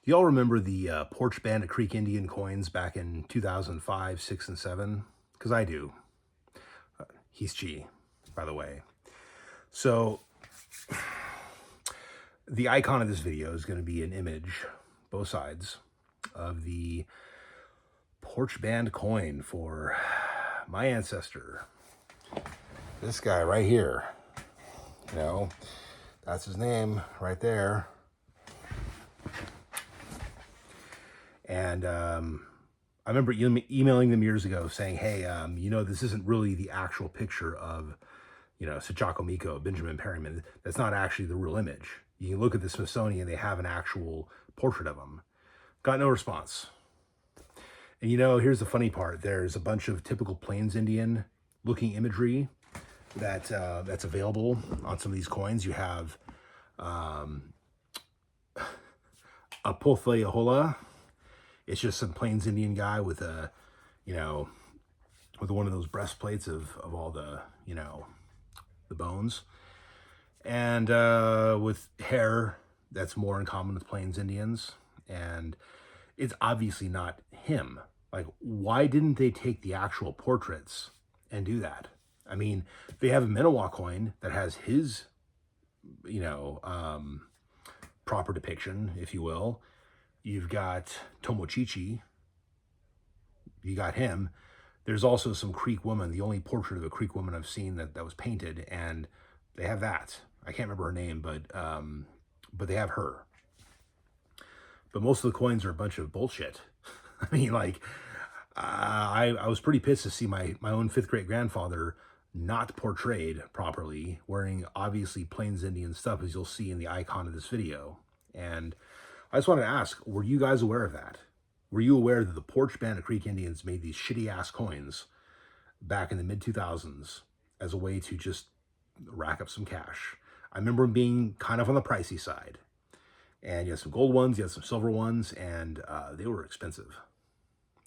Y'all remember the Poarch Band Creek Indian coins back in 2005, 6, and 7? Because I do. He's G, by the way. So the icon of this video is going to be an image, both sides, of the Poarch Band coin for my ancestor. This guy right here. You know, that's his name right there. And I remember emailing them years ago saying, hey, this isn't really the actual picture of, Sachako Miko, Benjamin Perryman. That's not actually the real image. You can look at the Smithsonian, they have an actual portrait of him. Got no response. And here's the funny part. There's a bunch of typical Plains Indian looking imagery that's available on some of these coins. You have a Pothleahola. It's just some Plains Indian guy with a, with one of those breastplates of all the, the bones. And with hair that's more in common with Plains Indians. And it's obviously not him. Like, why didn't they take the actual portraits and do that? I mean, they have a Minowa coin that has his, proper depiction, if you will. You've got Tomochichi. You got him. There's also some Creek woman, the only portrait of a Creek woman I've seen that was painted, and they have that. I can't remember her name, but they have her. But most of the coins are a bunch of bullshit. I mean, like, I was pretty pissed to see my own 5th great grandfather not portrayed properly, wearing obviously Plains Indian stuff, as you'll see in the icon of this video. And I just wanted to ask, were you guys aware of that? Were you aware that the Poarch Band Creek Indians made these shitty-ass coins back in the mid-2000s as a way to just rack up some cash? I remember them being kind of on the pricey side. And you had some gold ones, you had some silver ones, and they were expensive.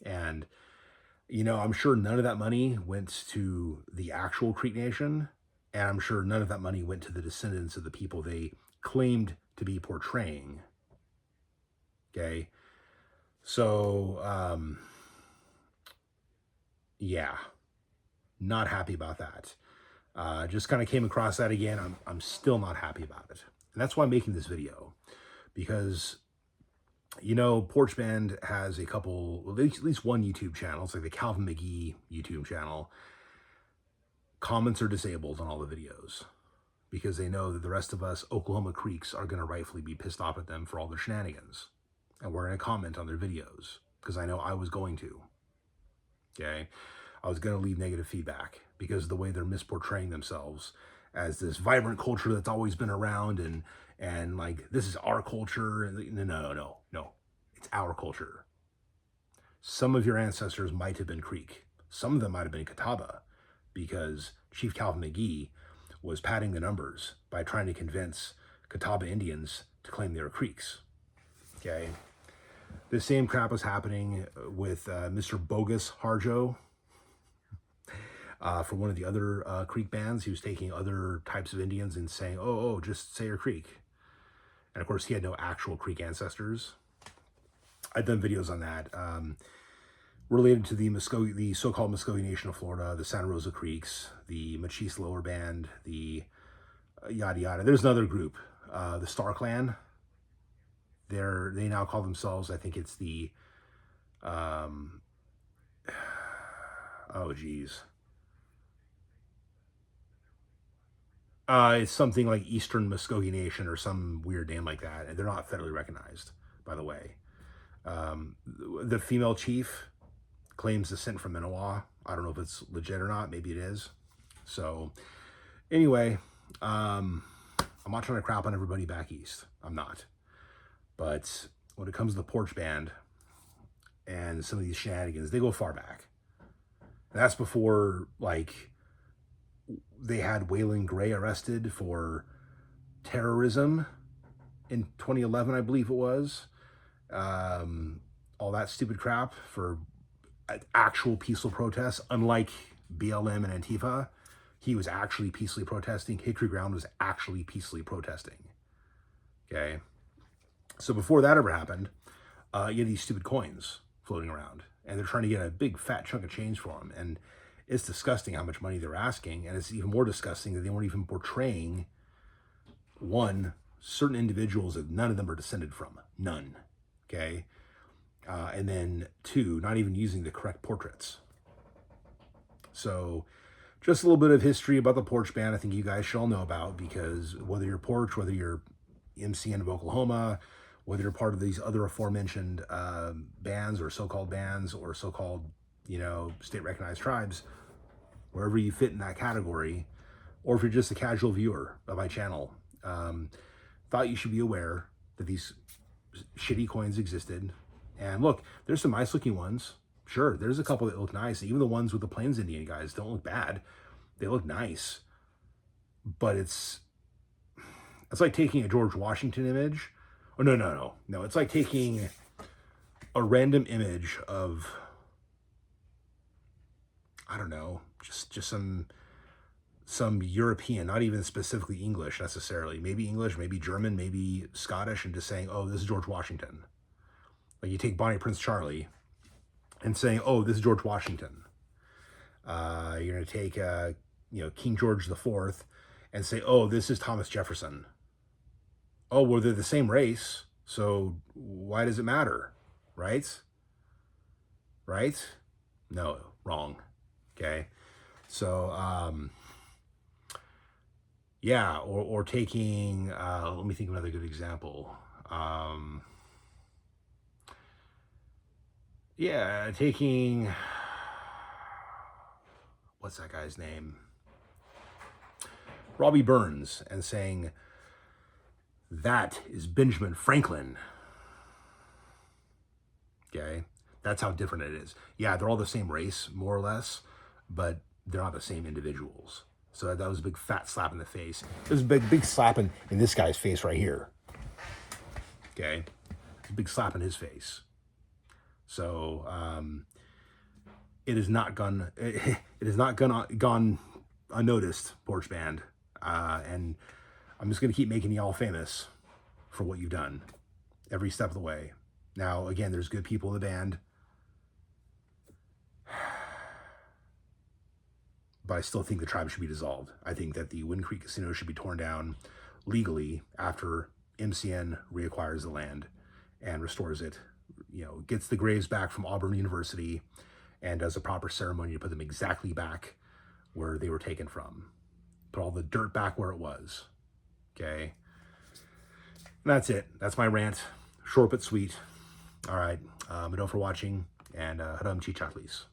And, I'm sure none of that money went to the actual Creek Nation, and I'm sure none of that money went to the descendants of the people they claimed to be portraying. Okay? So, yeah, not happy about that. Just kind of came across that again. I'm still not happy about it. And that's why I'm making this video. Because, Poarch Band has a couple, at least one YouTube channel. It's like the Calvin McGee YouTube channel. Comments are disabled on all the videos because they know that the rest of us Oklahoma Creeks are going to rightfully be pissed off at them for all their shenanigans. And we're going to comment on their videos because I know I was going to. Okay? I was going to leave negative feedback because of the way they're misportraying themselves as this vibrant culture that's always been around and like, this is our culture. No. It's our culture. Some of your ancestors might have been Creek. Some of them might have been Catawba because Chief Calvin McGee was padding the numbers by trying to convince Catawba Indians to claim they were Creeks. Okay? The same crap was happening with Mr. Bogus Harjo for one of the other Creek bands. He was taking other types of Indians and saying, oh, just say you're Creek. And of course, he had no actual Creek ancestors. I've done videos on that related to the so-called Muskogee Nation of Florida, the Santa Rosa Creeks, the Machis Lower Band, the yada yada. There's another group, the Star Clan. They now call themselves, I think it's the, oh geez. It's something like Eastern Muskogee Nation or some weird name like that. And they're not federally recognized, by the way. The female chief claims descent from Minowa. I don't know if it's legit or not. Maybe it is. So anyway, I'm not trying to crap on everybody back east. I'm not. But when it comes to the Poarch Band and some of these shenanigans, they go far back. And that's before, like, they had Waylon Gray arrested for terrorism in 2011, I believe it was. All that stupid crap for actual peaceful protests, unlike BLM and Antifa. He was actually peacefully protesting. Hickory Ground was actually peacefully protesting. Okay? So before that ever happened, you have these stupid coins floating around, and they're trying to get a big fat chunk of change for them. And it's disgusting how much money they're asking. And it's even more disgusting that they weren't even portraying, one, certain individuals that none of them are descended from. None. Okay. And then two, not even using the correct portraits. So just a little bit of history about the Poarch Band I think you guys should all know about, because whether you're Poarch, whether you're MCN of Oklahoma, whether you're part of these other aforementioned bands or so-called bands or so-called, state-recognized tribes, wherever you fit in that category, or if you're just a casual viewer of my channel, thought you should be aware that these shitty coins existed. And look, there's some nice-looking ones. Sure, there's a couple that look nice. Even the ones with the Plains Indian guys don't look bad. They look nice. But it's like taking a George Washington image. Oh, no. It's like taking a random image of, I don't know, just some European, not even specifically English necessarily. Maybe English, maybe German, maybe Scottish, and just saying, oh, this is George Washington. Like you take Bonnie Prince Charlie and saying, oh, this is George Washington. You're going to take, King George IV and say, oh, this is Thomas Jefferson. Oh, well, they're the same race, so why does it matter? Right? Right? No, wrong. Okay. So, yeah, or taking, let me think of another good example. Yeah, taking, what's that guy's name? Robbie Burns, and saying, that is Benjamin Franklin. Okay, that's how different it is. Yeah, they're all the same race, more or less, but they're not the same individuals. So that was a big fat slap in the face. It was a big slap in this guy's face right here. Okay, a big slap in his face. So it has not gone unnoticed, Poarch Band, and I'm just gonna keep making y'all famous for what you've done every step of the way. Now, again, there's good people in the band, but I still think the tribe should be dissolved. I think that the Wind Creek Casino should be torn down legally after MCN reacquires the land and restores it. Gets the graves back from Auburn University and does a proper ceremony to put them exactly back where they were taken from. Put all the dirt back where it was. Okay. And that's it. That's my rant. Short but sweet. All right. Ado for watching, and hadam chichat, please.